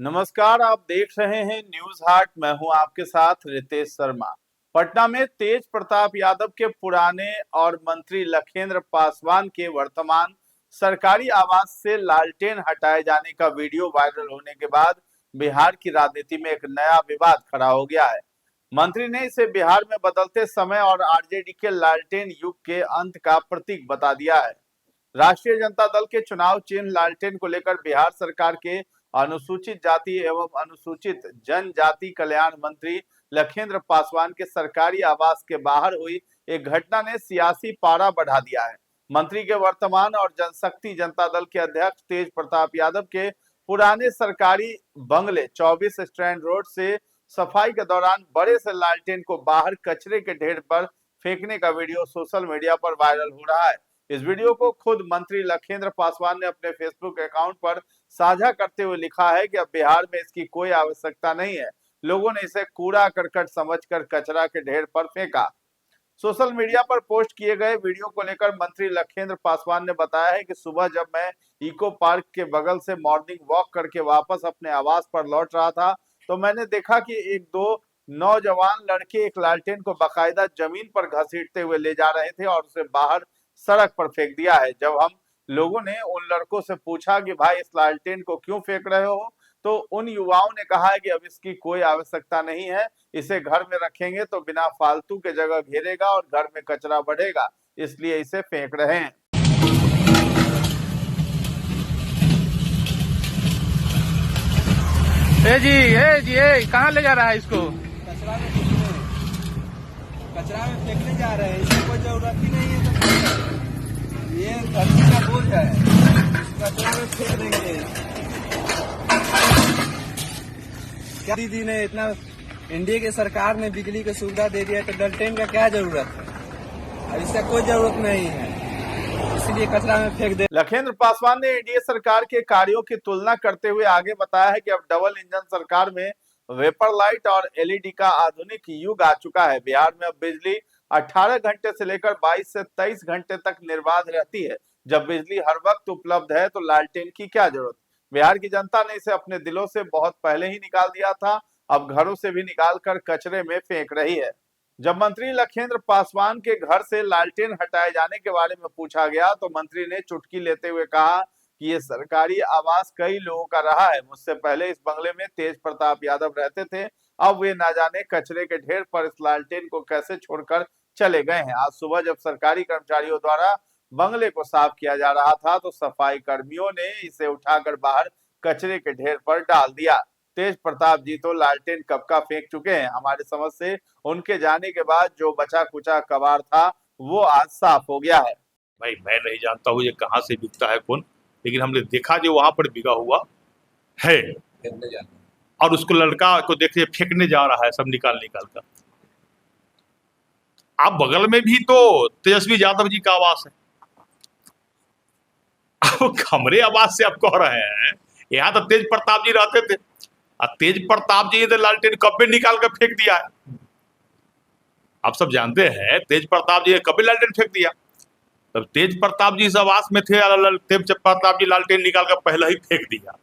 नमस्कार, आप देख रहे हैं न्यूज हाट। मैं हूं आपके साथ रितेश शर्मा। पटना में तेज प्रताप यादव के पुराने और मंत्री लखेंद्र पासवान के वर्तमान सरकारी आवास से लालटेन हटाए जाने का वीडियो वायरल होने के बाद बिहार की राजनीति में एक नया विवाद खड़ा हो गया है। मंत्री ने इसे बिहार में बदलते समय और आरजेडी के लालटेन युग के अंत का प्रतीक बता दिया है। राष्ट्रीय जनता दल के चुनाव चिन्ह लालटेन को लेकर बिहार सरकार के अनुसूचित जाति एवं अनुसूचित जनजाति कल्याण मंत्री लखेंद्र पासवान के सरकारी आवास के बाहर हुई एक घटना ने सियासी पारा बढ़ा दिया है। मंत्री के वर्तमान और जनशक्ति जनता दल के अध्यक्ष तेज प्रताप यादव के पुराने सरकारी बंगले 24 स्टैंड रोड से सफाई के दौरान बड़े से लालटेन को बाहर कचरे के ढेर पर फेंकने का वीडियो सोशल मीडिया पर वायरल हो रहा है। इस वीडियो को खुद मंत्री लखेंद्र पासवान ने अपने फेसबुक अकाउंट पर साझा करते हुए लिखा है कि अब बिहार में इसकी कोई आवश्यकता नहीं है। लोगों ने इसे कूड़ा करकट समझकर कचरा के ढेर पर फेंका। सोशल मीडिया पर पोस्ट किए गए वीडियो को लेकर मंत्री लखेंद्र पासवान ने बताया है कि सुबह जब मैं इको पार्क के बगल से मॉर्निंग वॉक करके वापस अपने आवास पर लौट रहा था तो मैंने देखा कि एक दो नौजवान लड़के एक लालटेन को बाकायदा जमीन पर घसीटते हुए ले जा रहे थे और उसे बाहर सड़क पर फेंक दिया है। जब हम लोगों ने उन लड़कों से पूछा कि भाई इस लालटेन को क्यों फेंक रहे हो, तो उन युवाओं ने कहा है कि अब इसकी कोई आवश्यकता नहीं है, इसे घर में रखेंगे तो बिना फालतू के जगह घेरेगा और घर में कचरा बढ़ेगा, इसलिए इसे फेंक रहे हैं। कहाँ ले जा रहा है इसको? कचरा में फेंकने जा रहे हैं। इसकी कोई जरूरत ही नहीं है। तो ये धरती का बोझ है, कचरा में फेंक देंगे। क्या दीदी ने इतना इंडिया की सरकार ने बिजली की सुविधा दे दिया तो लालटेन का क्या जरूरत है? अब इसका कोई जरूरत नहीं है, इसलिए कचरा में फेंक दे। लखेंद्र पासवान ने एनडीए सरकार के कार्यों की तुलना करते हुए आगे बताया है कि अब डबल इंजन सरकार में वेपर लाइट और एलईडी का आधुनिक युग आ चुका है। बिहार में अब बिजली 18 घंटे से लेकर 22 से 23 घंटे तक निर्बाध रहती है। जब बिजली हर वक्त उपलब्ध है तो लालटेन की क्या जरूरत? बिहार की जनता ने इसे अपने दिलों से बहुत पहले ही निकाल दिया था, अब घरों से भी निकालकर कचरे में फेंक रही है। जब मंत्री लखेंद्र पासवान के घर से लालटेन हटाए जाने के बारे में पूछा गया तो मंत्री ने चुटकी लेते हुए कहा कि ये सरकारी आवास कई लोगों का रहा है। मुझसे पहले इस बंगले में तेज प्रताप यादव रहते थे, अब वे ना जाने कचरे के ढेर पर इस लालटेन को कैसे छोड़कर चले गए हैं। आज सुबह जब सरकारी कर्मचारियों द्वारा बंगले को साफ किया जा रहा था तो सफाई कर्मियों ने इसे उठाकर बाहर कचरे के ढेर पर डाल दिया। तेज प्रताप जी तो लालटेन कब का फेंक चुके हैं। हमारी समझ से उनके जाने के बाद जो बचा कुचा कबाड़ था वो आज साफ हो गया है। भाई मैं नहीं जानता हूँ ये कहाँ से बिकता है कौन, लेकिन हमने देखा जो वहां पर बिका हुआ है और उसको लड़का को देखिए फेंकने जा रहा है सब निकाल कर। आप बगल में भी तो तेजस्वी यादव जी का आवास है, आप हमारे आवास से आप कह रहे हैं यहाँ तो तेज प्रताप जी रहते थे और तेज प्रताप जी ने लालटेन कब में निकाल कर फेंक दिया है। आप सब जानते हैं तेज प्रताप जी ने कभी लालटेन फेंक दिया, तब तेज प्रताप जी इस आवास में थे, तेज प्रताप जी लालटेन निकाल कर पहले ही फेंक दिया।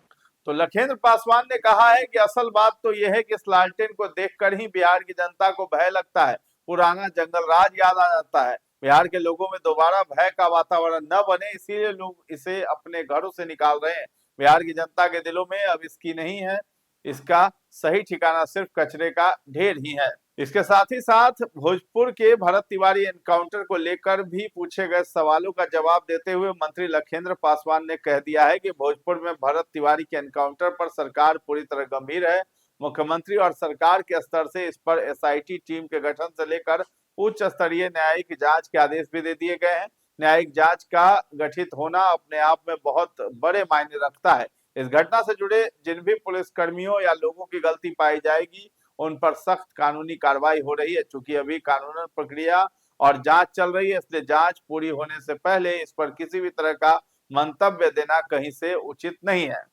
तो लखेंद्र पासवान ने कहा है कि असल बात तो यह है कि इस लालटेन को देखकर ही बिहार की जनता को भय लगता है, पुराना जंगल राज याद आ जाता है। बिहार के लोगों में दोबारा भय का वातावरण न बने इसीलिए लोग इसे अपने घरों से निकाल रहे हैं। बिहार की जनता के दिलों में अब इसकी नहीं है, इसका सही ठिकाना सिर्फ कचरे का ढेर ही है। इसके साथ ही साथ भोजपुर के भरत तिवारी एनकाउंटर को लेकर भी पूछे गए सवालों का जवाब देते हुए मंत्री लखेंद्र पासवान ने कह दिया है कि भोजपुर में भरत तिवारी के एनकाउंटर पर सरकार पूरी तरह गंभीर है। मुख्यमंत्री और सरकार के स्तर से इस पर एसआईटी टीम के गठन से लेकर उच्च स्तरीय न्यायिक जांच के आदेश भी दे दिए गए हैं। न्यायिक जांच का गठित होना अपने आप में बहुत बड़े मायने रखता है। इस घटना से जुड़े जिन भी पुलिस कर्मियों या लोगों की गलती पाई जाएगी उन पर सख्त कानूनी कार्रवाई हो रही है। चूंकि अभी कानूनन प्रक्रिया और जांच चल रही है इसलिए जांच पूरी होने से पहले इस पर किसी भी तरह का मंतव्य देना कहीं से उचित नहीं है।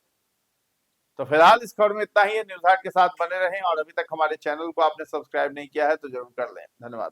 तो फिलहाल इस खबर में इतना ही है। न्यूज हाट के साथ बने रहें और अभी तक हमारे चैनल को आपने सब्सक्राइब नहीं किया है तो जरूर कर लें। धन्यवाद।